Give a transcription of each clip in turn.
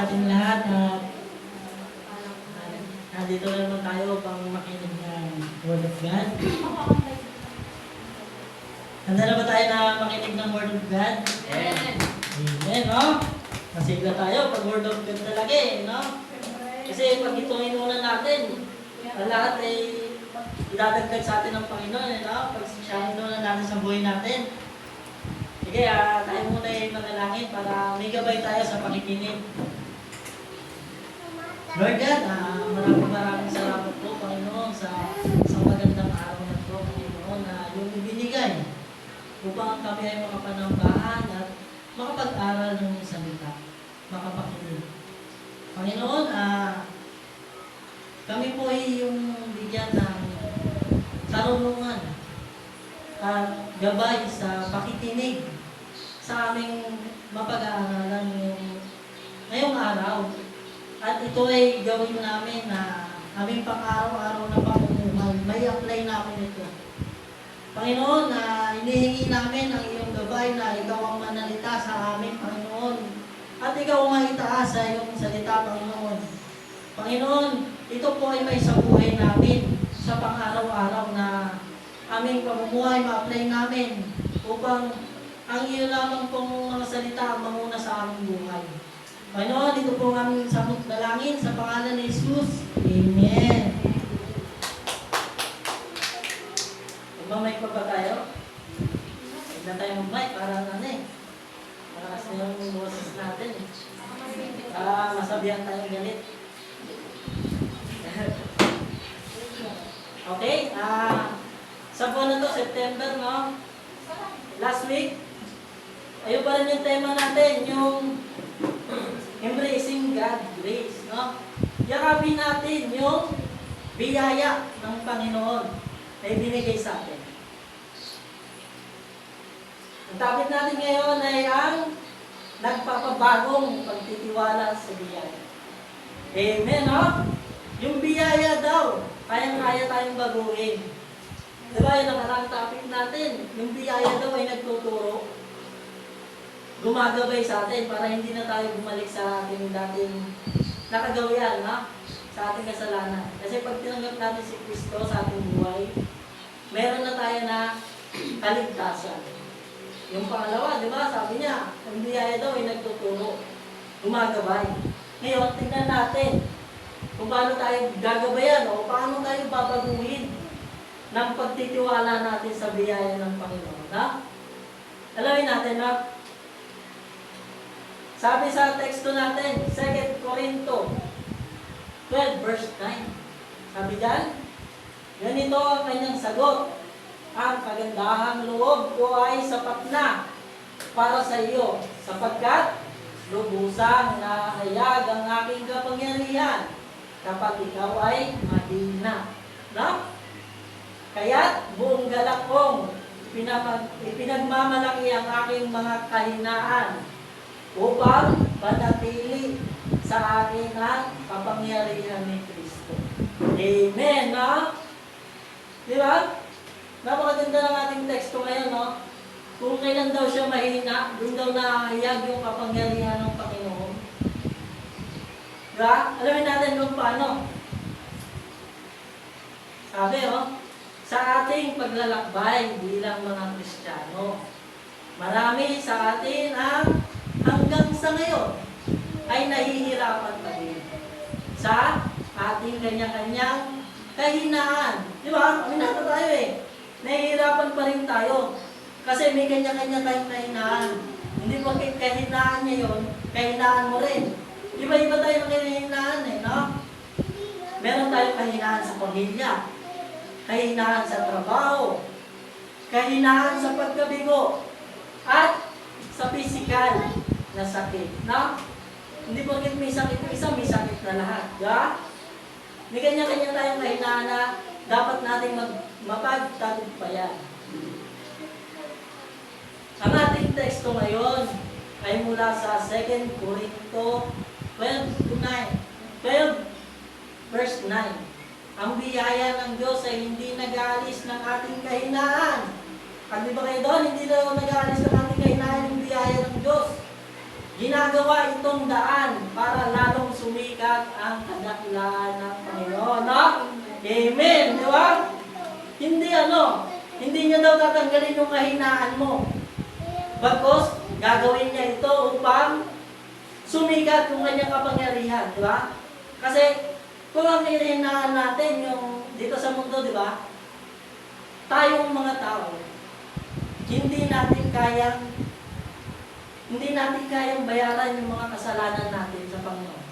sa ating lahat at nandito na naman tayo pang makinig ng Word of God. Handa na ba tayo na makinig ng Word of God? Amen. Amen, no? Masigla tayo pag Word of God talaga no? Kasi pag itong inunan natin, ang lahat ay idadagdag sa atin ng Panginoon, no? Pag siya inunan natin sa buhay natin. Sige, tayo muna ay manalangin para may gabay tayo sa pakikinig. Lord God, maraming salamat po, Panginoon, sa magandang araw na po, Panginoon, na yung ibinigay upang kami ay makapanambahan at makapag-aral ng salita, makapakinig. Panginoon, kami po ay yung bigyan ng karunungan at gabay sa pakikinig sa aming mapag-aaralan ngayong araw. At ito ay gawin namin na aming pang-araw-araw na pamumuhay. May apply namin ito. Panginoon, inihingi namin ang iyong gabay na ikaw ang manalita sa amin, Panginoon. At ikaw ang maitaas sa iyong salita, Panginoon. Panginoon, ito po ay may sa buhay namin sa pang-araw-araw na aming pamumuhay, ma-apply namin upang ang iyo lamang pong mga salita ang manguna sa aming buhay. Panginoon, ito po ang aming samot dalangin sa pangalan ni Jesus. Amen. Mag-mic pa ba tayo? Huwag na tayo mag-mic para malakas na yung boses natin. Masabihan tayong galit. Okay, sa buwan na to, September, no? Last week, ayun pa rin yung tema natin, yung embracing God's grace, no? Yakapin natin yung biyaya ng Panginoon na ibinigay sa atin. Ang topic natin ngayon ay ang nagpapabagong pagtitiwala sa biyaya. Amen, no? Yung biyaya daw, kayang-kaya tayong baguhin. Diba yung nakarang topic natin, yung biyaya daw ay nagtuturo, gumagabay sa atin para hindi na tayo bumalik sa ating dating nakagawian, no? Sa ating kasalanan. Kasi pag tinanggap natin si Kristo sa ating buhay, meron na tayo na kaligtasan. Yung pangalawa, di ba, sabi niya, ang biyaya daw ay nagtuturo, gumagabay. Ngayon, tingnan natin kung paano tayo gagabayan o paano tayo babaguhin ng pagtitiwala natin sa biyaya ng Panginoon. Ha? Alawin natin, ha? Sabi sa teksto natin, 2 Corinto 12 verse 9. Sabi dyan, ganito ang kanyang sagot. Ang kagandahang loob ko ay sapat na para sa iyo, sapagkat lubusang nahayag ang aking kapangyarihan kapag ikaw ay mahina. No? Kaya't buong galak kong ipinagmamalaki ang aking mga kahinaan upang panatili sa akin ang kapangyarihan ni Kristo. Amen, no? Di ba? Napakaganda ng ating teksto ngayon, no? Kung kailan daw siya mahina, doon daw nahayag yung kapangyarihan ng Panginoon. Diba? Alamin natin kung paano. Sabi, sa ating paglalakbay bilang mga Kristiyano, marami sa atin ang hanggang sa ngayon ay nahihirapan pa rin sa ating kanya-kanyang kahinaan. Di ba? Aminado tayo nahihirapan pa rin tayo kasi may kanya-kanya tayong kahinaan. Hindi po kahinaan niya yun, kahinaan mo rin. Iba-iba tayo ng kahinaan no? Meron tayong kahinaan sa pamilya, kahinaan sa trabaho, kahinaan sa pagkabigo, at sa physical na sakit, no? Hindi po may sakit yung isa, may sakit na lahat, diba? May kanya-kanya tayong kahinaan na dapat nating mapagtagumpayan. Ang ating teksto ngayon ay mula sa 2 Corinto 12 verse 9. Ang biyaya ng Diyos ay hindi nag-aalis ng ating kahinaan. Pag di ba kayo doon, hindi daw nag-aalis ng ating kahinaan yung biyaya ng Diyos. ginagawa itong daan para lalong sumikat ang kadakilaan ng Panginoon. No? Amen. Di ba? Hindi niya daw tatanggalin yung kahinaan mo. Bagkus, gagawin niya ito upang sumikat yung kanyang kapangyarihan. Di ba? Kasi, kung ang kahinaan natin, yung dito sa mundo, di ba? Tayong mga tao, hindi natin kayang bayaran yung mga kasalanan natin sa Panginoon.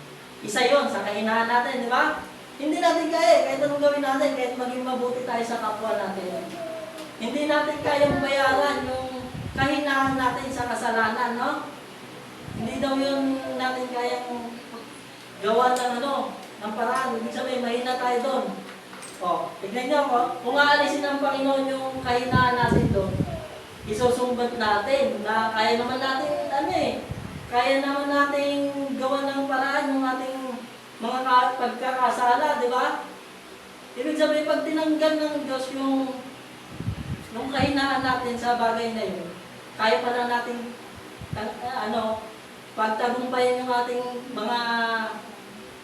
Isa yon sa kahinaan natin, di ba? Hindi natin kaya, kahit anong gawin natin, kahit maging mabuti tayo sa kapwa natin. Hindi natin kayang bayaran yung kahinaan natin sa kasalanan, no? Hindi daw yun natin kayang gawa ng paraan. Ibig sabihin, mahina tayo doon. Tignan niyo po, kung aalisin ng Panginoon yung kahinaan natin doon, isusumbat natin na kaya naman natin, kaya naman nating gawa ng paraan yung ating mga pagkakasala, di ba? Ibig sabihin, pag tinanggal ng Diyos yung kahinaan natin sa bagay na yun, kaya pa na natin, pagtagumpayan yung ating mga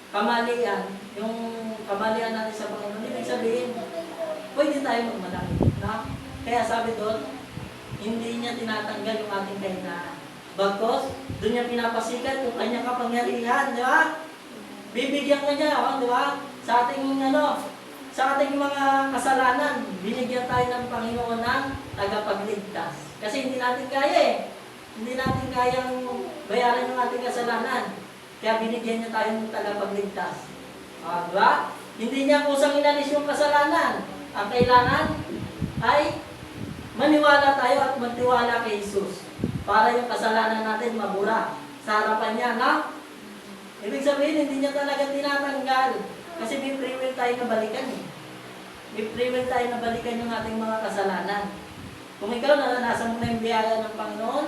kamalian, yung kamalian natin sa Panginoon. Ibig sabihin, pwede tayo magmadali. Na? Kaya sabi doon, hindi niya tinatanggal yung ating kahinaan. Bagkus, doon niya pinapasikat yung kanyang kapangyarihan, di ba? Bibigyan ka niya, di ba? Sa ating mga kasalanan, binigyan tayo ng Panginoon ng tagapagligtas. Kasi hindi natin kaya Hindi natin kayang bayaran yung ating kasalanan. Kaya binigyan niya tayo ng tagapagligtas. Di ba? Hindi niya kusang inalis yung kasalanan. Ang kailangan ay maniwala tayo at magtiwala kay Jesus para yung kasalanan natin mabura sa harapan niya, no? Ibig sabihin, hindi niya talaga tinatanggal kasi may free will tayo na balikan. May free will tayo na balikan yung ating mga kasalanan. Kung ikaw naranasan mo na yung biyaya ng Panginoon,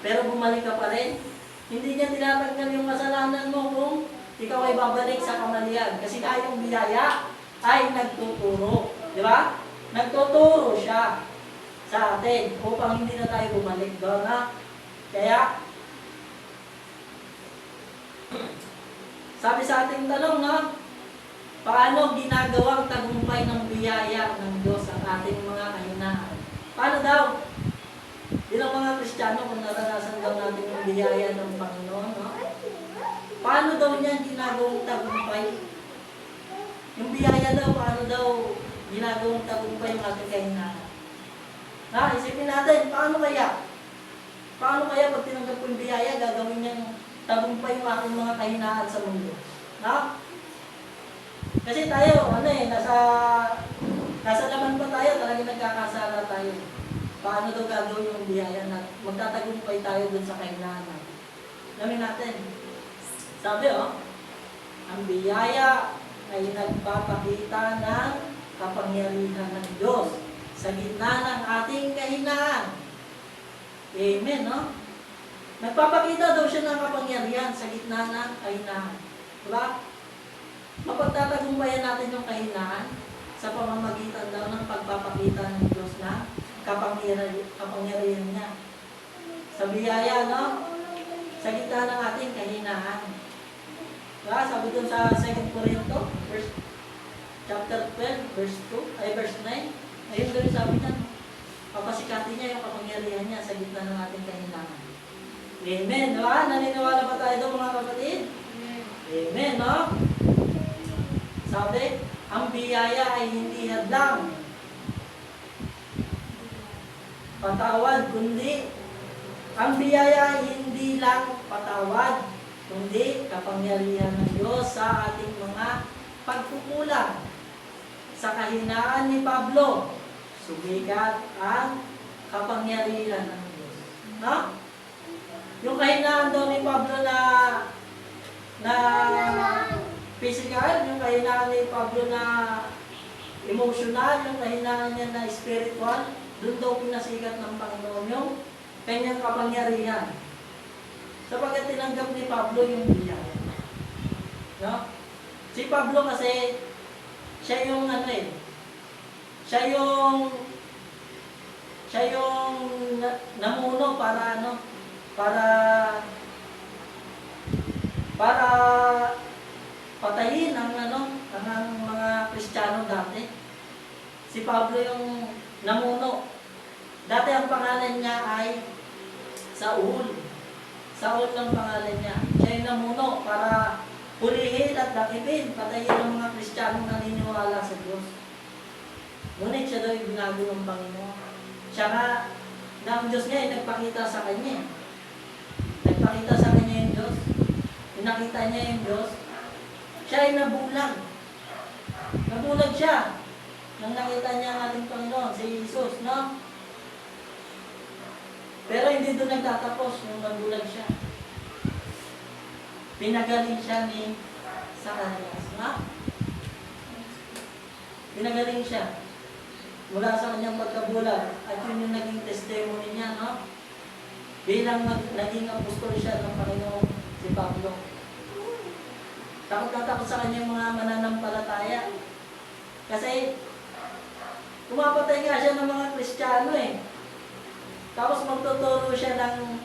pero bumalik ka pa rin, hindi niya tinatanggal yung kasalanan mo kung ikaw ay babalik sa kamalian. Kasi yung biyaya ay nagtuturo. Di ba? Nagtuturo siya sa atin upang hindi na tayo bumalik doon. Kaya, sabi sa ating tanong, paano ginagawang tagumpay ng biyaya ng Diyos ang ating mga kahinaan? Paano daw? Bilang mga Kristiyano, kung naranasan daw natin yung biyaya ng Panginoon, paano daw niya ginagawang tagumpay? Yung biyaya daw, paano daw ginagawang tagumpay yung ating kahinaan? Isipin natin, paano kaya? Paano kaya pag tinanggap ko yung biyaya, gagawin niyang tagumpay yung aking mga kahinaan sa mundo? Kasi tayo, nasa laman pa tayo, talagang nagkakasala tayo. Paano daw gagawin yung biyaya na magtatagumpay tayo dun sa kahinaan natin? Gawin natin. Sabi, ang biyaya ay nagpapakita ng kapangyarihan ng Diyos sa gitna ng ating kahinaan. Amen, no? Nagpapakita daw siya ng kapangyarihan sa gitna ng kahinaan. Diba? Mapagtatagumpayan natin yung kahinaan sa pamamagitan daw ng pagpapakita ng Diyos na kapangyarihan niya. Sa biyaya, no? Sa gitna ng ating kahinaan. Diba? Sabi doon sa 2 Corinto, chapter 12, verse 9, ayun doon sabi niya, papasikatin niya yung kapangyarihan niya sa gitna ng ating kahinaan. Amen, diba? Naniniwala ba tayo doon, mga kapatid? Amen, no? Sabi, ang biyaya ay hindi hadlang patawad, kundi ang biyaya ay hindi lang patawad, kundi kapangyarihan ng Diyos sa ating mga pagkukulang. Sa kahinaan ni Pablo, sumikat ang kapangyarihan ng Diyos. No? Yung kahinaan daw ni Pablo na physical, yung kahinaan ni Pablo na emotional, yung kahinaan niya na spiritual, doon daw pinasikat ng Panginoon yung kanyang kapangyarihan. Sapagkat tinanggap ni Pablo yung biyaya. No? Si Pablo kasi, siya yung siya yung namuno para para patayin ang mga Kristiyano dati. Si Pablo yung namuno. Dati ang pangalan niya ay Saul. Saul ang pangalan niya. Siya yung namuno para pulihin at dakipin, patayin ang mga Kristiyanong naniniwala sa Diyos. Ngunit siya daw yung binago ng Panginoon. Siya nga, na ang Diyos niya ay nagpakita sa kanya. Nagpakita sa kanya yung Diyos. Pinakita niya yung Diyos. Siya ay nabulag. Nabulag siya. Nang nakita niya ang ating Panginoon, si Jesus, no? Pero hindi doon nagtatapos nung nabulag siya. Pinagaling siya ni Zacarias, no? Pinagaling siya mula sa kanyang pagkabulag at yun yung naging testimony niya, no? Bilang naging apostol siya ng Panginoon, si Pablo. Takot na takot sa kanyang mga mananampalataya. Kasi pumapatay nga siya ng mga Kristiyano eh. Tapos magtuturo siya ng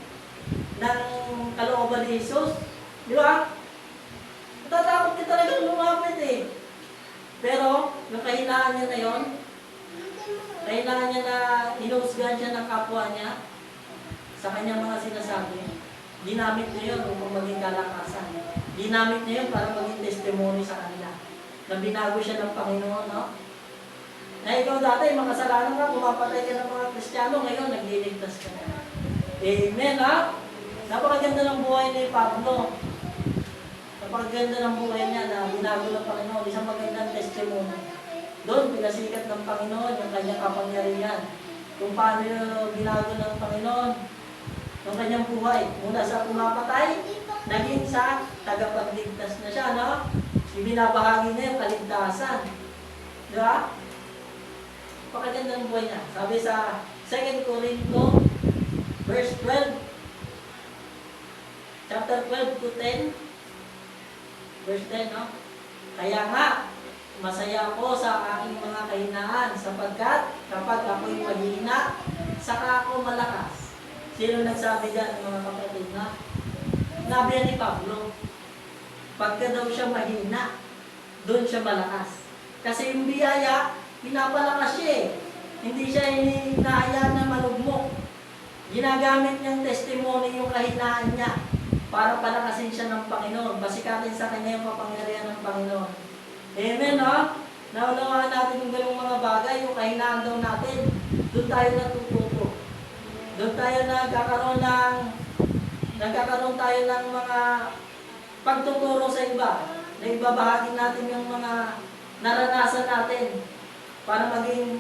kalooban ni Jesus. Di ba? Natatakot ka talagang lumapit eh. Pero, yung kahinaan niya na yon, kahinaan niya na hinusgahan siya ng kapwa niya sa kanyang mga sinasabi, ginamit niya yun upang maging kalakasan. Ginamit niya yun para maging testimony sa kanila. Na binago siya ng Panginoon, no? Na ikaw dati, makasalanan ka, pumapatay ka ng mga Kristiyano, ngayon nagliligtas ka na. Amen, ha? Napakaganda ng buhay ni Pablo. Napakaganda ng buhay niya na binago ng Panginoon. Isang magandang testimony. Doon, pinasikat ng Panginoon yung kanyang kapangyarihan. Kung paano yung binago ng Panginoon yung kanyang buhay. Mula sa pumapatay, naging sa tagapagligtas na siya, no? Ibinabahagi niya yung kaligtasan. Di ba? Napakaganda ng buhay niya. Sabi sa 2 Corinto, verse 12, chapter 12 to 10, verse 10, no? Kaya nga, masaya ako sa aking mga kahinaan sapagkat kapag ako'y mahina, saka ako malakas. Sino nagsabi dyan, mga kapatid, na? Nabi yan ni Pablo. Pagka daw siya mahina, doon siya malakas. Kasi yung biyaya, pinapalakas siya eh. Hindi siya hinahayaan na malugmok. Ginagamit niyang testimony yung kahinaan niya para palakasin siya ng Panginoon. Basikatin sa kanya yung kapangyarihan ng Panginoon. Amen, no? Naunawaan natin yung ganung mga bagay, yung kahinaan daw natin. Doon tayo natututo. Doon tayo nagkakaroon tayo ng mga pagtuturo sa iba. Na ibabahagi natin yung mga naranasan natin para maging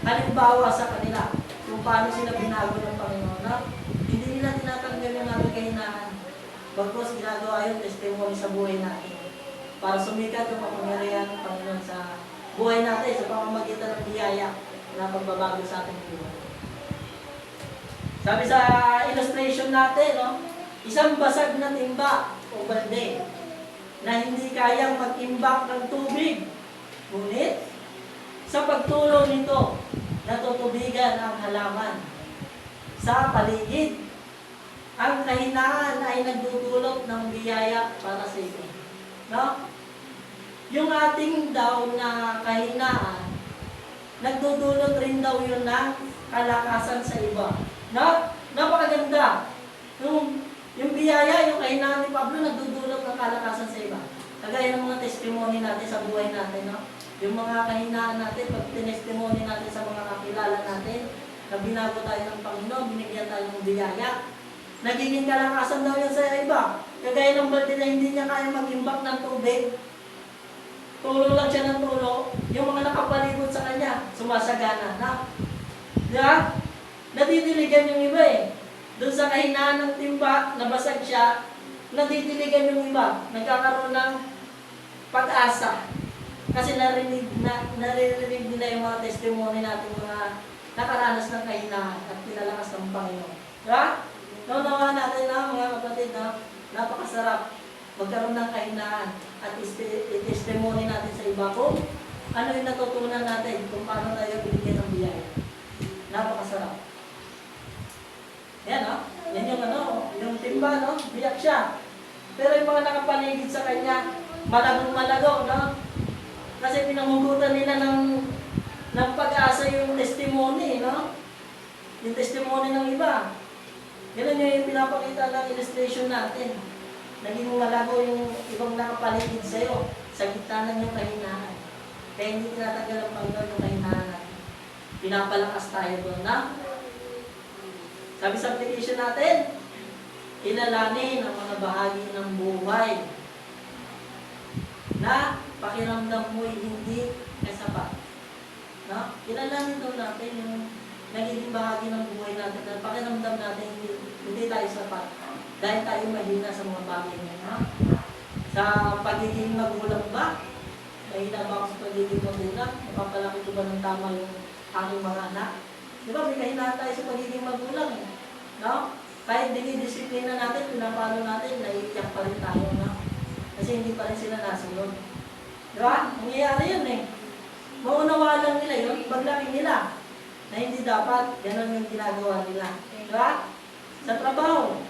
halimbawa sa kanila kung paano sila binago ng Panginoon. No? Hindi nila tinatanggal yung aming kahinaan. Bagkos ginagawa yung testimony sa buhay natin para sumikat yung kapangyarihan ng Panginoon sa buhay natin sa pamamagitan ng biyaya na pagbabago sa ating buhay. Sabi sa illustration natin, no? Isang basag na timba o balde na hindi kayang mag-imbak ng tubig. Ngunit, sa pagtulong nito, natutubigan ang halaman sa paligid. Ang kahinaan ay nagdudulot ng biyaya para sa iyo. No? Yung ating daw na kahinaan, nagdudulot rin daw yun ng kalakasan sa iba. No? Napakaganda. Yung biyaya, yung kahinaan ni Pablo, nagdudulot ng kalakasan sa iba. Kagaya ng mga testimony natin sa buhay natin, no? Yung mga kahinaan natin, pag tinestimony natin sa mga kakilala natin, na binago tayo ng Panginoon, binigyan tayo ng biyaya, nagiging kalakasan daw yan sa iba. Kagaya ng balde na hindi niya kaya mag-imbak ng tubig, tulo lang siya ng tulo, yung mga nakapalibot sa kanya, sumasagana na. Di ba? Nadidiligan yung iba eh. Doon sa kahinaan ng timba, nabasag siya, nadidiligan yung iba. Nagkakaroon ng pag-asa. Kasi naririnig nila yung mga testimony natin, mga nakaranas ng kahinaan at pinalakas ng Panginoon. Diba? Naunawa natin na mga kapatid na napakasarap magkaroon ng kahinaan at i-testimony natin sa iba kung ano yung natutunan natin kung paano tayo binigyan ng biyaya. Napakasarap. Yan, no? Yan yung yung timba, no? Biyak siya. Pero yung mga nakapaligid sa kanya, malagong malago, no? Kasi pinangugutan nila ng pag-asa yung testimony, no? Yung testimony ng iba. Ganun yung pinapakita ng illustration natin. Naging malago yung ibang nakapaligid sa'yo sa gitna ng iyong kahinaan. Kaya hindi tinatagal ang Panginoon yung kahinaan natin. Pinapalakas tayo doon na. Sabi sa application natin, kilalanin ang mga bahagi ng buhay na pakiramdam mo'y hindi kasapat. No? Kilalanin daw natin yung nagiging bahagi ng buhay natin na pakiramdam natin hindi tayo sapat dahil tayo mahina sa mga bagay na no? Sa pagiging magulang ba? Mahina ba ako sa pagiging magulang? Mapapalaki ko ba ng tama yung aking mga anak? Di ba, may kahinaan tayo sa pagiging magulang. No? Kahit dinidisiplina natin, pinapalo natin, naiiyak pa rin tayo. No? Kasi hindi pa rin sila nasunod. Di ba? Nangyayari yun eh. Maunawa lang nila yun, paglaki nila na hindi dapat, gano'n yung ginagawa nila. Di ba? Sa trabaho,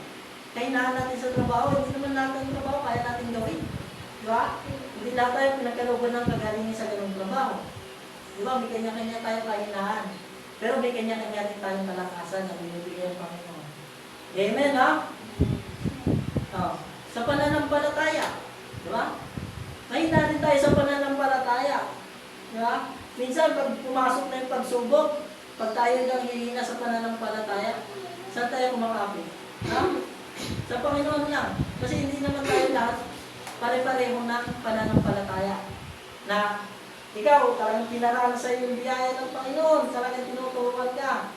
kahinaan natin sa trabaho, hindi naman lahat ng trabaho kaya natin gawin. Di ba? Hindi lahat tayo pinagkalooban ng kagalingan sa ganung trabaho. Di ba? May kanya-kanya tayo kahinaan. Pero may kanya-kanya rin tayong kalakasan na binibigay ng Panginoon. Amen, ha? Oh. Sa pananampalataya. Di ba? Mahina rin tayo sa pananampalataya. Di ba? Minsan, pag pumasok na yung pagsubok, pag tayo lang hihina sa pananampalataya, saan tayo kumakapit? Ha? Sa Panginoon lang. Kasi hindi naman tayo lahat pare-pareho ng pananampalataya. Na ikaw, talagang pinaraan sa iyo yung biyaya ng Panginoon, talagang tinuturuan ka.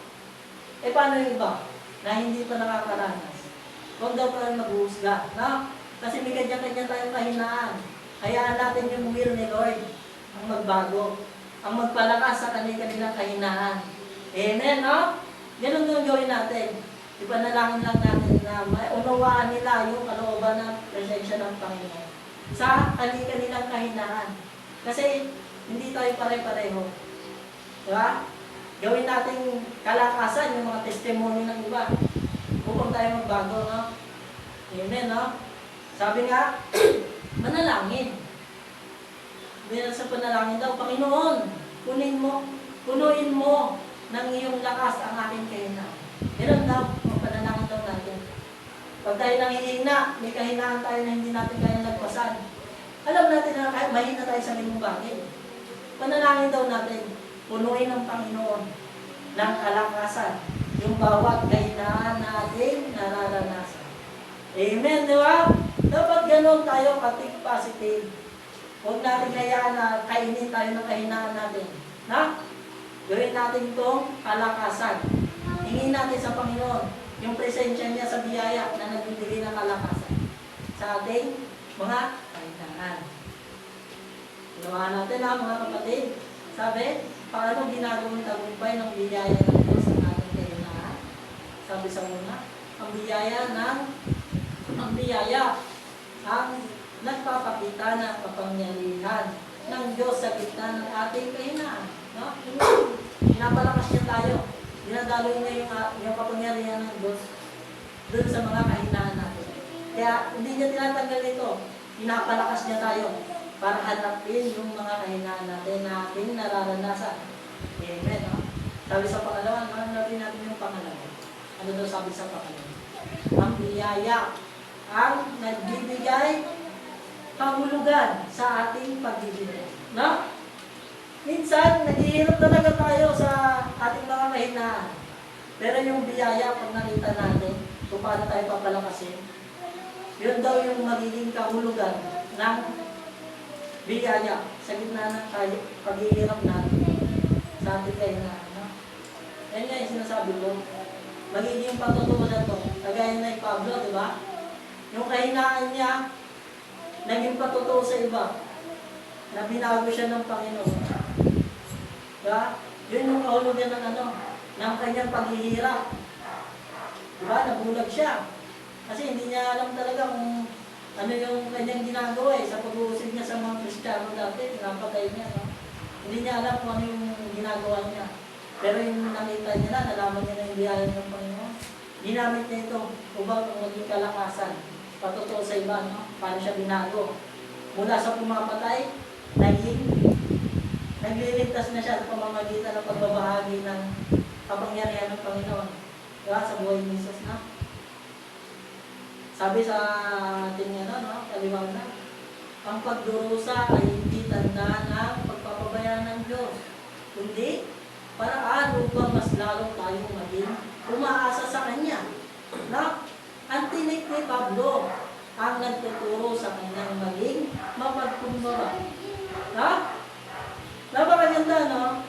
Eh paano yung iba na hindi pa nakakaranas? Huwag daw pa rin mag-uusga. No? Kasi may kanya-kanya tayong kahinaan. Hayaan natin yung will ni Lord ang magbago, ang magpalakas sa kanilang kahinaan. Amen, no? Ganun yung gawin natin. Ipanalangin lang natin na maunawaan nila yung kalooban ng presensya ng Panginoon sa kanilang kahinaan. Kasi hindi tayo pare-pareho. Diba? Gawin natin kalakasan yung mga testimony ng iba upang tayo magbago, no? Amen, no? Sabi nga, manalangin. Dahil sa panalangin daw, Panginoon, punuin mo ng iyong lakas ang aking kahinaan. Ganun daw, ang panalangin daw natin. Pag tayo nangihina, may kahinaan tayo na hindi natin kaya nagpasan. Alam natin na kahit mahina tayo sa limang bagay. Panalangin daw natin, punuin ng Panginoon ng kalakasan yung bawat kahinaan natin nararanasan. Amen, di ba? Dapat ganun tayo, katik positive. Huwag natin hayaan na kainin tayo ng kahinaan natin. Na? Gawin natin itong kalakasan. Hingin natin sa Panginoon yung presensya niya sa biyaya na nagbibigay ng kalakasan sa ating mga kahinaan. Ginawa natin ha, mga kapatid. Sabi, paano ginagawang tagumpay ng biyaya ng Diyos sa ating kahinaan? Sabi sa una, ang biyaya ang nagpapakita ng kapangyarihan ng Diyos sa gitna ng ating kahinaan. No? Pinapalakas niya tayo. Dinadaloy niya yung kapangyarihan ng Diyos doon sa mga kahinaan natin. Kaya hindi niya tinatanggal ito. Pinapalakas niya tayo para hanapin yung mga kahinaan natin na ating nararanasan. Amen. No? Sabi sa pangalawa, hanapin natin yung pangalawa. Ano daw sabi sa pangalawa? Ang biyaya ang nagbibigay kahulugan sa ating pagbibiyak. No? Minsan, naghihirap talaga tayo sa ating mga kahinaan. Pero yung biyaya, pag nakita natin kung paano tayo papalakasin, yun daw yung magiging kahulugan ng biyaya sa gitna ng paghihirap natin sa ating kahinaan. No? Yan nga yung sinasabi ko. Magiging patutuwa na ito. Kagaya na yung Pablo, di ba? Yung kahinaan niya, naging patutuwa sa iba. Na binago siya ng Panginoon. Diba? Yun yung kahulugan ng kanyang paghihirap. Diba? Nabulag siya. Kasi hindi niya alam talaga kung ano yung kanyang ginagawa sa pag-uusig niya sa mga Kristiyano dati, pinapatay niya. No? Hindi niya alam kung ano yung ginagawa niya. Pero yung nakita niya nalaman niya na yung biyaya ng Panginoon. Ginamit niya ito upang maging kalakasan patotoo sa iba, no? Paano siya binago. Mula sa pumapatay, nagliligtas na siya sa pamamagitan ng pagbabahagi ng kapangyarihan ng Panginoon. Diba? Sa buhay ni Jesus, no? Sabi sa ating no? Kaliwanag, ang pagdurusa ay hindi tanda ng pagpapabayaan ng Diyos, kundi paraan upang mas lalo tayong maging umaasa sa Kanya. Na, ang tinik ni Pablo ang nagtuturo sa kanyang maging mapagkumbaba. Ha? Napakaganda, no?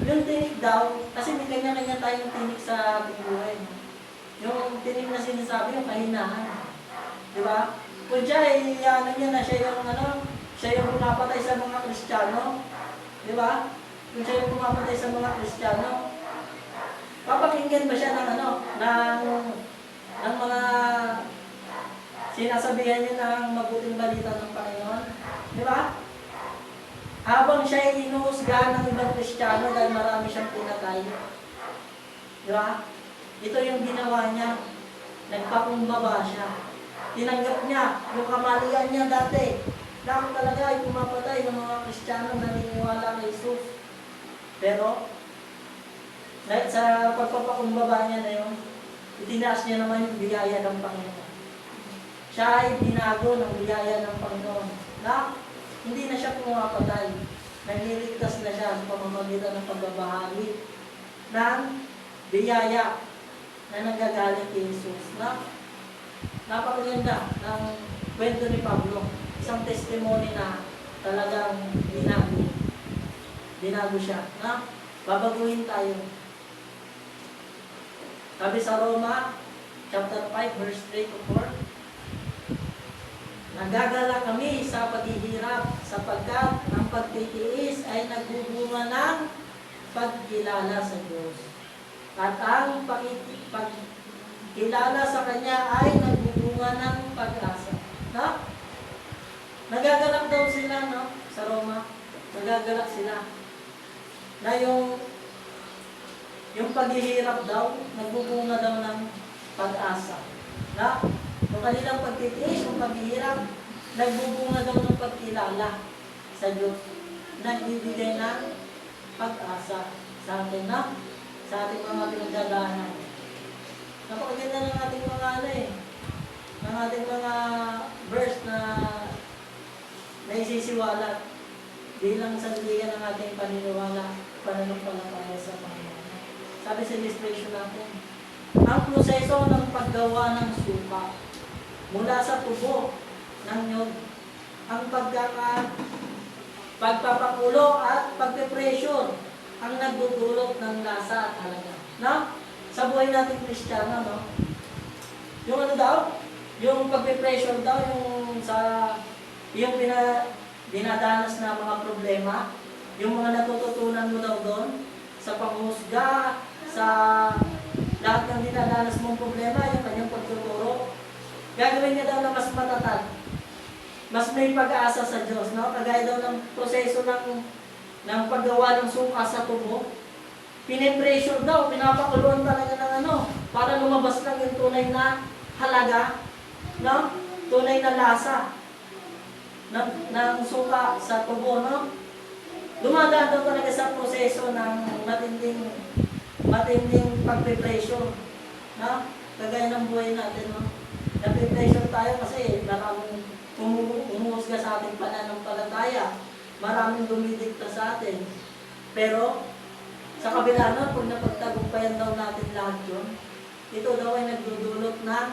Yung tinik daw, kasi may kanya-kanya tayong tinik sa ating buhay. No? Yung tinik na sinasabi, yung kahinaan. Di ba? Kung siya, ano niya na siya yung, siya yung pumapatay sa mga Kristiyano. Di ba? Kung siya yung pumapatay sa mga Kristiyano, papakinggan ba siya ng ng mga sinasabihan niya ng mabuting balita ng Panginoon? Di ba? Habang siya ay inuusgahan ng ibang Kristiyano dahil marami siyang pinatay. Di ba? Ito yung ginawa niya. Nagpakumbaba siya. Tinanggap niya yung kamalian niya dati. Lang talaga ay pumapatay ng mga Kristiyano na naniniwala kay Jesus. Pero, sa pagpapakumbaba niya na yun, itinaas niya naman yung biyaya ng Panginoon. Siya ay binago ng biyaya ng Panginoon. Na, hindi na siya pumapatay. Nagliligtas na siya sa pamamagitan ng pagbabahagi ng biyaya na nanggagaling kay Jesus. Na, napakaganda ng kwento ni Pablo. Isang testimony na talagang binago. Binago siya. Na, babaguhin tayo. Sabi sa Roma, chapter 5, verse 3 to 4, nagagala kami sa paghihirap sapagkat ang pagtitiis ay nagbubunga ng pagkilala sa Diyos. At ang pagkilala sa Kanya ay nagbubunga ng pag-asa. No? Nagagalak daw sila, no? Sa Roma, nagagalak sila. Na yung paghihirap daw, nagbubunga daw ng pag-asa. Na? Yung kanilang pagtitiis, yung paghihirap, nagbubunga daw ng pagkilala sa Diyos. Nagbibigay ng pag-asa sa atin, na? Sa ating mga pinagdadaanan. Napakaganda ng ating mga ng ating mga verse na naisisiwalat bilang sandigan ng ating paniniwala, pananampalataya sa Panginoon. Sabi sa illustration natin, ang proseso ng paggawa ng suka mula sa tubo ng nyog, ang pagpapakulo at pagpe-pressure ang nagdudulot ng lasa at halaga. No? Sa buhay natin Kristiyano, no? Yung daw? Yung pagpe-pressure daw, yung dinadanas na mga problema, yung mga natututunan mo daw doon, sa panghusga, sa lahat ng dinadanas mong problema, yung kanyang pagtuturo, gagawin niya daw na mas matatag, mas may pag-asa sa Diyos, no? Kagaya daw ng proseso ng paggawa ng suka sa tubo, pinipressure daw, pinapakuluan talaga ng para lumabas lang yung tunay na halaga, no? Tunay na lasa ng suka sa tubo, no? Dumadaan daw talaga sa proseso ng matinding pagpe-pressure, no? Kagaya ng buhay natin, no? Nape-pressure tayo kasi maraming umuhusga sa ating pananampalataya, maraming dumidikta sa atin. Pero, sa kabila nun, pag napagtagumpayan daw natin lahat yun, ito daw ay nagdudulot ng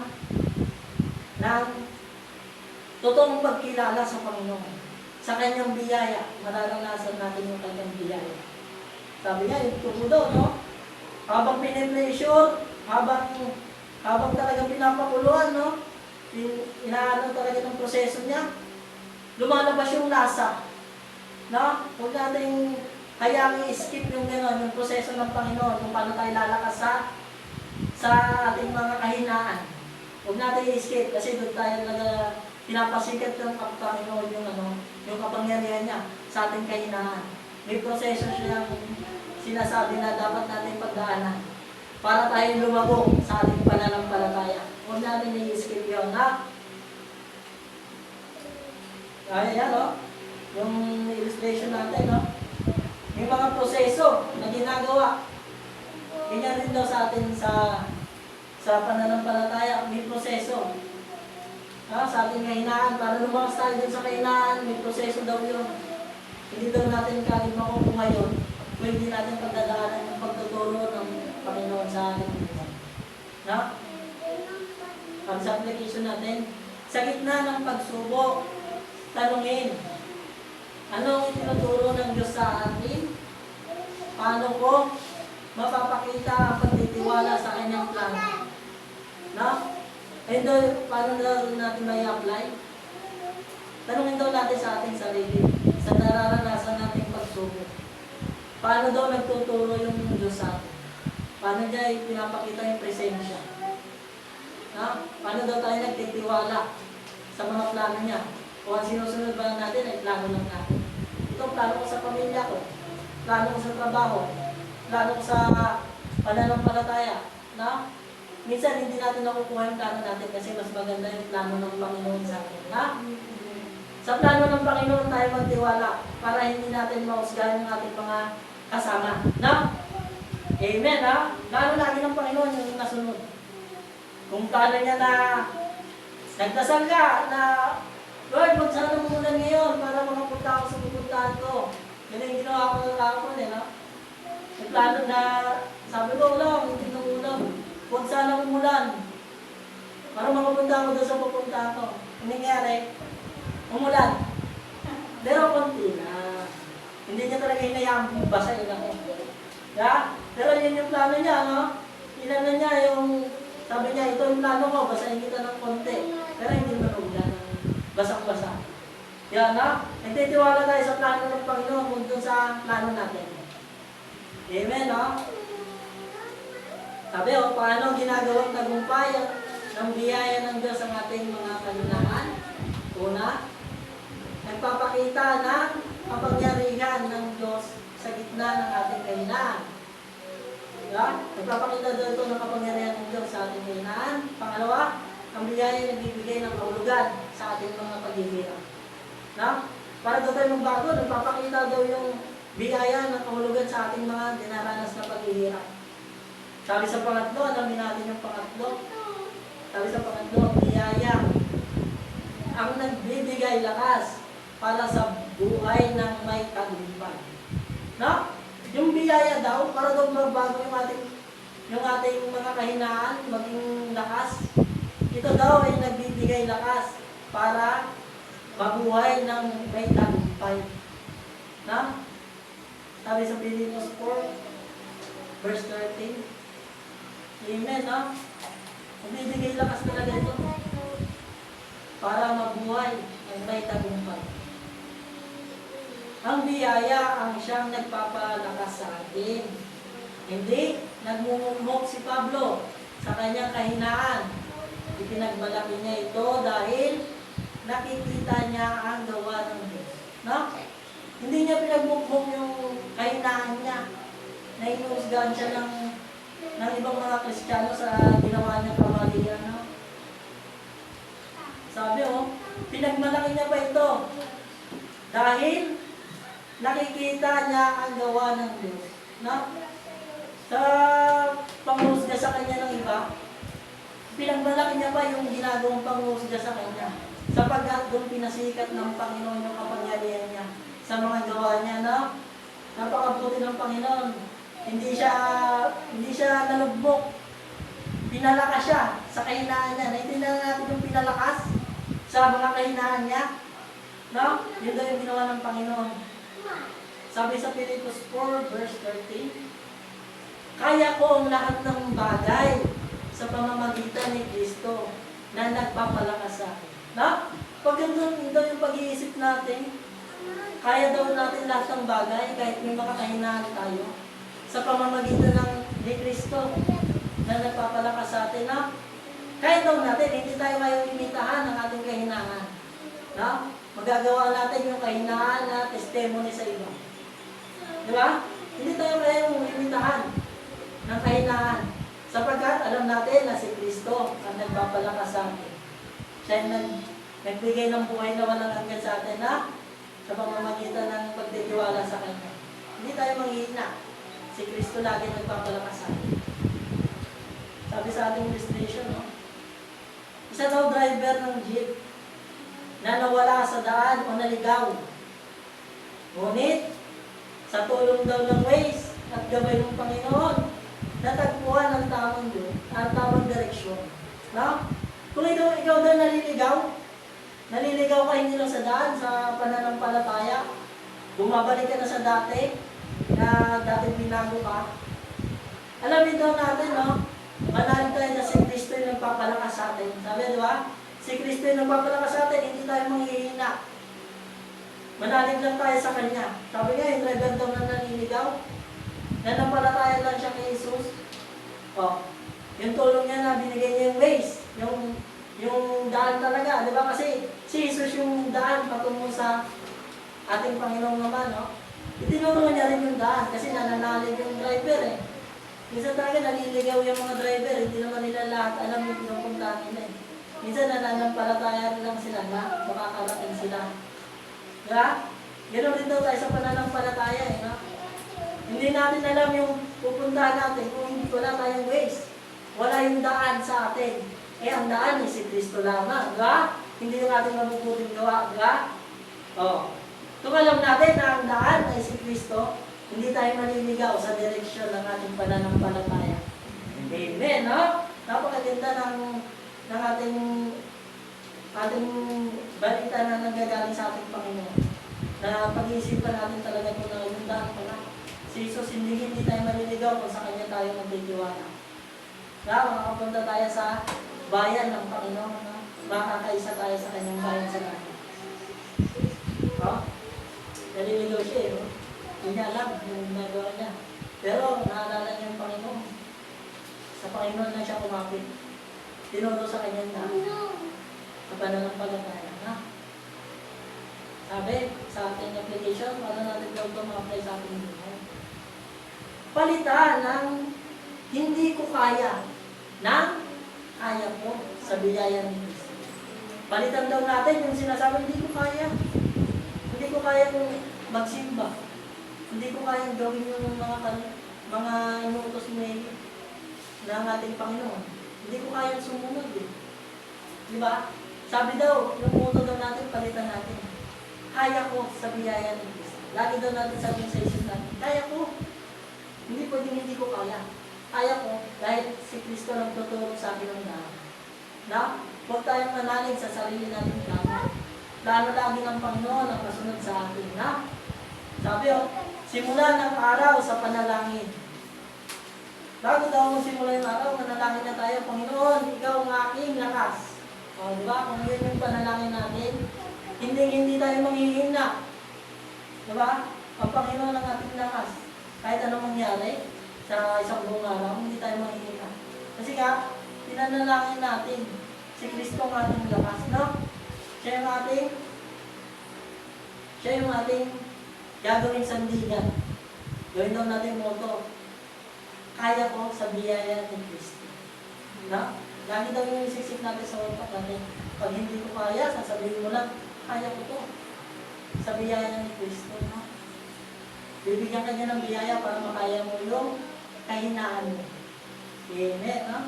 totoong pagkilala sa Panginoon. Sa kanyang biyaya, mararanasan natin yung kanyang biyaya. Sabi niya, yung tubo daw, no? Habang pinipressure, habang talagang pinapakuluan, no? Inaano talaga ng proseso niya, lumalabas yung lasa. No? Huwag natin hayang i-skip yung gano'n, yung proseso ng Panginoon, kung paano tayo lalakas sa ating mga kahinaan. Huwag natin i-skip kasi doon tayo pinapasikat ng Panginoon yung kapangyarihan niya sa ating kahinaan. May proseso siyang sinasabi na dapat natin pagdaanan para tayo lumago sa ating pananampalataya. Huwag natin i-skip yun, ha? Ayan, no? Yung illustration natin, no? May mga proseso na ginagawa. Ganyan rin daw sa atin sa pananampalataya, may proseso. Sa ating kahinaan, para lumakas tayo dun sa kahinaan, may proseso daw yun. Hindi daw natin kagad makukuha yun kung hindi natin pagdadaanan yung pagtuturo ng Panginoon sa ating buhay. No? Ang sa application natin, sa gitna ng pagsubok, tanungin, anong itinuturo ng Diyos sa atin? Paano ko mapapakita ang pagtitiwala sa kanyang plano? No? Ayun daw, paano daw natin may apply? Tanungin daw natin sa ating sarili, sa nararanasan nating pagsubok. Paano daw nagtuturo yung Diyos sa atin? Paano niya pinapakita yung presensya? Paano daw tayo nagtitiwala sa mga plano niya? O ang sinusunod ba natin ay plano lang natin? Ito, plano ko sa pamilya ko, plano ko sa trabaho, plano ko sa pananampalataya. Minsan hindi natin nakukuha yung plano natin kasi mas maganda yung plano ng Panginoon sa atin. Sa plano ng Panginoon tayo magtiwala para hindi natin mahusgahan yung ating mga kasama. Amen, Plano lagi ng Panginoon yung nasunod. Kung plano niya na nagdasal ka na, Lord, magsana mo muna ngayon para makapunta ako sa pupuntahan ko. Yan yung ginawa ko ng kapon, May plano na, sabi ko, ulam, hindi ng ulam. Huwag sana umulan. Para makapunta ako doon sa pupuntahan ko. Ang nangyari, umulan. Pero konti na. Hindi niya talaga hinayaan basa yun ako. Pero yun yung plano niya, Inano niya yung, sabi niya, ito yung plano ko, basahin kita ng konti. Pero hindi mo ulan. Basang-basa. Nagtitiwala tayo sa plano ng Panginoon kung doon sa plano natin. Amen, Sabi, paano ginagawang tagumpay ng biyaya ng Diyos ang ating mga kalinangan? Una, nagpapakita ng kapangyarihan ng Diyos sa gitna ng ating kahinaan. Nagpapakita daw ito ng kapangyarihan ng Diyos sa ating kahinaan. Pangalawa, ang biyaya nagbibigay ng kahulugan sa ating mga paghihirap. Para daw tayo magbago, nagpapakita daw yung biyaya ng kahulugan sa ating mga dinaranas na paghihirap. Sabi sa pangatlo, alamin natin yung pangatlo. Sabi sa pangatlo, biyaya ang nagbibigay lakas para sa buhay ng may tagumpay. Yung biyaya daw, para daw magbago yung ating mga kahinaan, maging lakas. Ito daw ay nagbibigay lakas para mabuhay ng may tagumpay. Sabi sa Pilipos 4, verse 13. Amen, Magbibigay lakas talaga ito para mabuhay ng may tagumpay. Ang biyaya ang siyang nagpapalakas sa atin. Hindi nagmumukmok si Pablo sa kanyang kahinaan. Ipinagmalaki niya ito dahil nakikita niya ang gawa ng Diyos. Hindi niya pinagmukmok yung kahinaan niya. Nainuusgahan siya ng ibang mga Kristiyano sa ginawa niya kamalian. Sabi, pinagmalaki niya pa ito dahil nakikita niya ang gawa ng Diyos. Sa panghusga sa kanya ng iba, pinagmalaki niya pa yung ginagawang panghusga sa kanya. Sapagkat doon pinasikat ng Panginoon yung kapangyarihan niya sa mga gawa niya. Napakabuti ng Panginoon. Hindi siya nalugmok. Pinalakas siya sa kahinaan niya. Naintindihan natin yung pinalakas sa mga kahinaan niya. Yun daw yung ginawa ng Panginoon. Sabi sa Pilipos 4, verse 13, kaya ko ang lahat ng bagay sa pamamagitan ni Kristo na nagpapalakas sa akin. Pag ganun daw yung pag-iisip natin, kaya daw natin lahat ng bagay kahit may mga kahinaan tayo sa pamamagitan ng ni Kristo na nagpapalakas sa atin. Kaya daw natin, hindi tayo mayroong imitahan ng ating kahinaan. Magagawa natin yung kahinaan na testimony sa iba. Hindi tayo mayroong imitahan ng kahinaan. Sapagkat alam natin na si Kristo ang nagpapalakas sa atin. Siya Nagbigay ng buhay na walang hanggan sa atin na sa pamamagitan ng pagtitiwala sa Kanya. Hindi tayo manghihina. Si Kristo lagi nagpapalakas sa atin. Sabi sa ating illustration, no? Isa daw driver ng jeep na nawala sa daan o naligaw. Ngunit, sa tulong daw ng Waze at gabay ng Panginoon, natagpuan ang tamang doon, ang tamang direksyon. No? Kung ikaw daw naliligaw ka hindi lang sa daan, sa pananampalataya, bumabalik ka na sa dati, na dati binago ka, alamin daw natin, no? Manalig tayo na si Kristo yung nagpapalakas sa atin. Sabi, di ba? Si Kristo yung nagpapalakas sa atin, hindi tayo manghihina. Manalig lang tayo sa Kanya. Sabi nga, yung driver daw na naliligaw, nanampalataya lang siya kay Jesus. O, yung tulong niya na binigay niya yung ways, yung daan talaga, di ba? Kasi si Jesus yung daan patungo sa ating Panginoong naman, no? Itinuro niya rin yung daan kasi nananalig yung driver eh. Minsan talaga naliligaw yung mga driver, hindi naman nila lahat alam yung pinupuntahan nila eh. Minsan nananampalataya lang sila na makakarating sila. Diba? Ganoon rin daw tayo sa pananampalataya eh. No? Hindi natin alam yung pupuntahan natin kung hindi wala tayong ways. Wala yung daan sa atin. Eh ang daan eh si Kristo lamang. Diba? Hindi yung ating mabubuting gawa. Diba? Oh. Kung alam natin na ang daan ay si Kristo, hindi tayo maliligaw sa direksyon ng ating pananampalataya. Amen, no? Napakaganda ng ating balita na nanggagaling sa ating Panginoon. Na pag-iisipan natin talaga kung yung daan pala. Si Jesus, hindi tayo maliligaw kung sa Kanya tayo magtitiwala. Makapunta tayo sa bayan ng Panginoon. No? Makakaisa tayo sa Kanyang bayan sa natin. No? Naliligaw siya eh. No? Hindi niya alam yung nagawa niya. Pero naalala niya yung Panginoon. Sa Panginoon na siya kumapit. Tinuro sa kanyang daan. Sa pananampalataya na. Sabi sa ating application, paano natin daw ito ma-apply sa ating buhay? Palitan ng hindi ko kaya ng kaya ko sa biyaya ni Kristo. Palitan daw natin yung sinasabi, hindi ko kaya. Hindi ko kaya kung magsimba. Hindi ko kayang gawin yung mga inuutos ng ating Panginoon. Hindi ko kayang sumunod eh. Di ba? Sabi daw, yung uto daw natin, palitan natin. Kaya ko sa biyaya ng Kristo. Lagi daw natin sabihin sa isip natin, kaya ko. Hindi pwedeng hindi ko kaya. Kaya ko dahil si Kristo nagtuturo sa akin ng daan. Na? Huwag tayong manalig sa sarili natin lamang. Lalo lagi ng Panginoon ang kasunod sa atin. Na? Sabi simula ng araw sa panalangin. Bago daw simula yung araw, manalangin na tayo, Panginoon, Ikaw ang aking lakas. O, di ba? Kung yun yung panalangin natin, hindi tayo manghihina. Di ba? Ang Panginoon ang ating lakas. Kahit anong mangyari sa isang buong araw, hindi tayo manghihina. Kasi nga, pinanalangin natin si Kristo ang ating lakas, no? Siya yung ating gagawing sandigan. Gawin daw natin motto. Kaya ko sa biyaya ni Kristo. No? Lagi daw yung isisip natin sa utak natin. Pag hindi ko kaya, sasabihin mo lang, kaya ko to. Sa biyaya ni Kristo. No? Bibigyan ka niya ng biyaya para makaya mo yung kahinaan mo. Amen. No?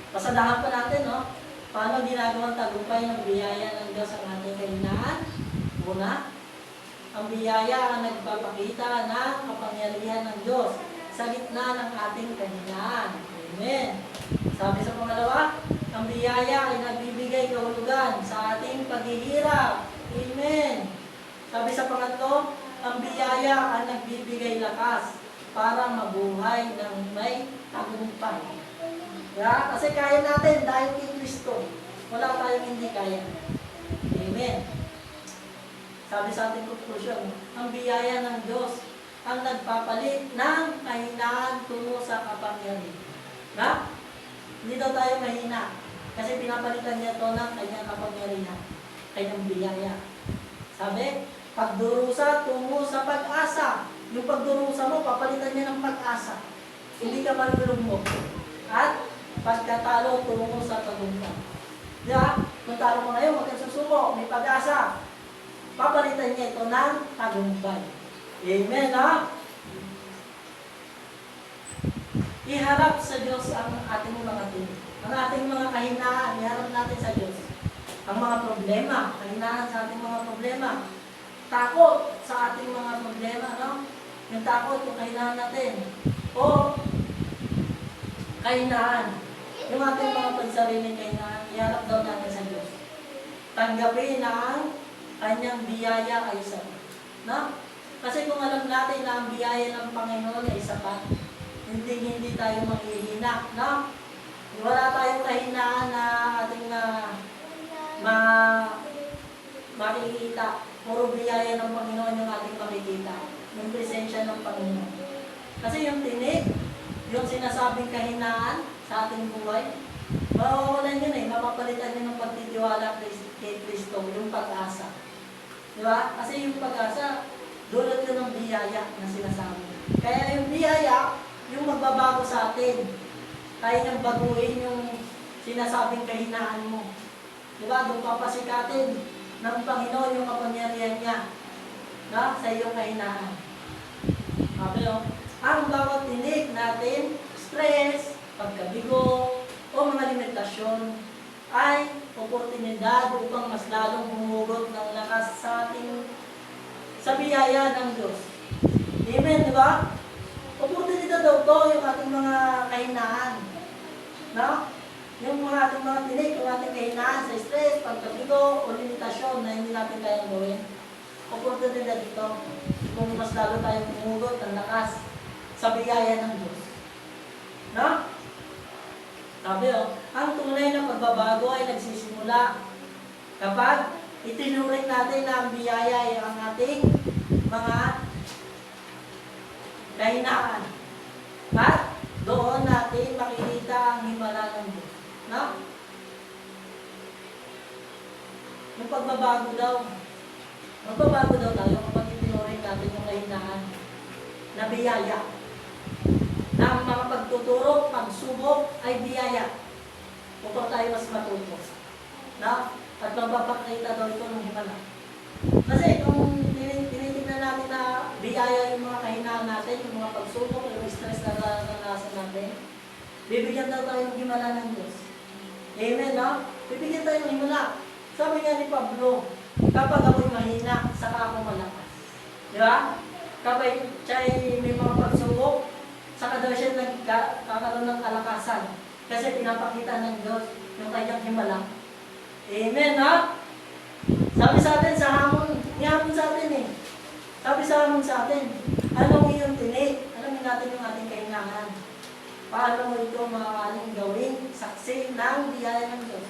Pasadahan pa natin, no? Paano ginagawang tagumpay ng biyaya ng Diyos ang ating kahinaan? Una, ang biyaya ang nagpapakita ng kapangyarihan ng Diyos sa gitna ng ating kahinaan. Amen. Sabi sa pangalawa, ang biyaya ay nagbibigay kahulugan sa ating paghihirap. Amen. Sabi sa pangatlo, ang biyaya ang nagbibigay lakas para mabuhay ng may tagumpay. Yeah? Kasi kaya natin dahil kay Kristo. Wala tayong hindi kaya. Amen. Sabi sa ating conclusion, ang biyaya ng Diyos ang nagpapalit ng kahinaan tungo sa kapangyarihan. Na? Hindi daw tayo mahina. Kasi pinapalitan niya ito ng kanyang kapangyarihan. Kanyang biyaya. Sabi, pagdurusa tungo sa pag-asa. Yung pagdurusa mo, papalitan niya ng pag-asa. Hindi ka malulugmok. At pagkatalo tungo sa tagumpay. Diba? Kung talo mo ngayon, huwag kang susuko, may pag-asa. Papalitan niya ito ng tagumpay. Amen, ha? Iharap sa Diyos ang ating mga tinig. Ang ating mga kahinaan, iharap natin sa Diyos. Ang mga problema, kahinaan sa ating mga problema. Takot sa ating mga problema, no? Yung takot, yung kahinaan natin. O, kahinaan. Yung ating mga pansariling kahinaan, iharap daw natin sa Diyos. Tanggapin na ang kanyang biyaya ay sapat. No? Kasi kung alam natin na ang biyaya ng Panginoon ay sapat, hindi tayo manghihina. No? Wala tayong kahinaan na ating makikita. Puro biyaya ng Panginoon yung ating makikita. Yung presensya ng Panginoon. Kasi yung tinig, yung sinasabing kahinaan sa ating buhay, mawawalan yun mapapalitan yun ng pagtitiwala kay Kristo, yung pag-asa. Di ba? Kasi yung pag-asa, dulot yun ng biyaya na sinasabi. Kaya yung biyaya, yung magbabago sa atin. Kaya niyang baguhin yung sinasabing kahinaan mo. Di ba? Doon papasikatin ng Panginoon yung kapangyarihan niya na sa iyong kahinaan. Okay, o? Ang bawat tinig natin, stress, pagkabigo, o mga limitasyon, ay oportunidad upang mas lalong humugot ng lakas sa ating sa biyaya ng Diyos. Amen, di ba? Oportunidad daw to yung ating mga kahinaan. No? Yung mga ating mga tinig, yung ating kahinaan sa stress, pagkabigo, o limitasyon na hindi natin kayang gawin. Oportunidad ito kung mas lalo tayong humugot ng lakas sa biyaya ng Diyos. No? Sabi ang tunay na pagbabago ay nagsisimula kapag itinuring natin na ang biyaya ay ang ating mga kahinaan. At doon natin makikita ang himala ng Diyos. No? Yung pagbabago daw, magbabago daw tayo kapag itinuring natin yung kahinaan na biyaya. Na ang mga pagtuturo, pagsubok ay biyaya upang tayo mas matuto. Na? At magpapakita daw ito ng himala. Kasi kung tinitignan natin na biyaya yung mga kahinaan natin, yung mga pagsubok, yung stress na naranasan natin, bibigyan daw tayo ng himala ng Diyos. Amen, no? Bibigyan tayo ng himala. Sabi nga ni Pablo, kapag ako'y mahina, saka ako malakas. Di ba? Kapag siya'y may mga pagsubok, saka daw siya nagkakaroon ng kalakasan. Kasi pinapakita ng Diyos yung kanyang himala. Amen, ha? Sabi sa atin, sa hamon, nihapon sa atin eh. Sabi sa hamon sa atin, anong iyong tinig? Alamin natin yung ating kahinaan. Paano mo ito maaaring gawin saksi ng biyaya ng Diyos?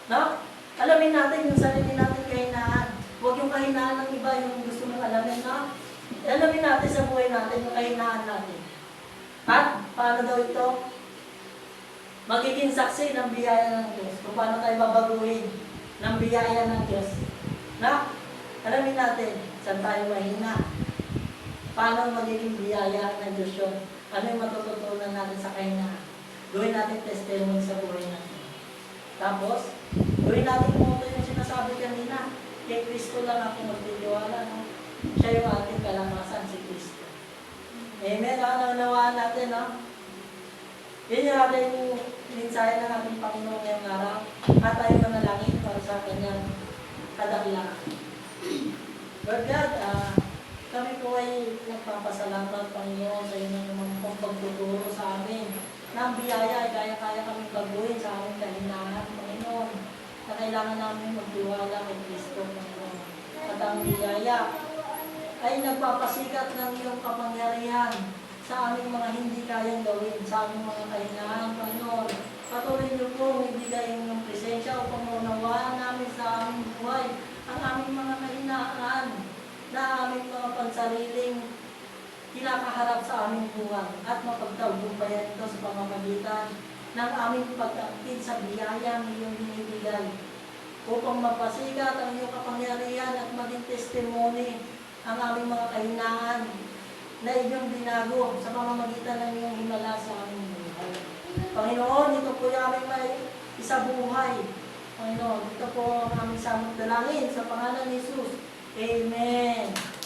No? Alamin natin yung sarili natin kahinaan. Huwag yung kahinaan ng iba yung gusto mong alamin, no? Alamin natin sa buhay natin yung kahinaan natin. At paano daw ito magiging saksi ng biyaya ng Diyos? Kung paano tayo babaguhin ng biyaya ng Diyos? Na? Alamin natin, saan tayo mahina? Paano magiging biyaya ng Diyos yun? Ano yung matututunan natin sa kahinaan? Gawin natin testimony sa buhay natin. Tapos, gawin natin kung ito yung sinasabi kanina. Kay Kristo lang ako magtitiwala. No? Siya yung ating kalakasan, si Kristo. Amen. Naunawaan natin, no? Yun yung ating mensahe ng ating Panginoon ngayong araw. At tayo manalangin para sa kanyang kadakilaan. Lord God, kami po ay nagpapasalamat, Panginoon, sa inyong mga pagtuturo sa amin. Na ang biyaya ay kaya-kaya kami baguhin sa aming kahinaan, Panginoon. Na kailangan namin magtiwala kay Kristo, Panginoon. At ang biyaya ay nagpapasikat ng iyong kapangyarihan sa aming mga hindi kayang gawin, sa aming mga kahinaan, Panginoon. Patuloy niyo po ibigay ang iyong presensya upang maunawaan namin sa aming buhay ang aming mga kahinaan na aming mga pansariling kinakaharap sa aming buhay at mapagtagumpayan ito sa pamamagitan ng aming pag-aktid sa biyaya ng iyong binibigay upang mapasikat ang iyong kapangyarihan at maging testimony ang aming mga kahinaan na inyong binago sa pamamagitan ng iyong himala sa aming buhay. Panginoon, ito po yung aming may isabuhay Panginoon, ito po ang aming samot dalangin sa pangalan ni Jesus. Amen.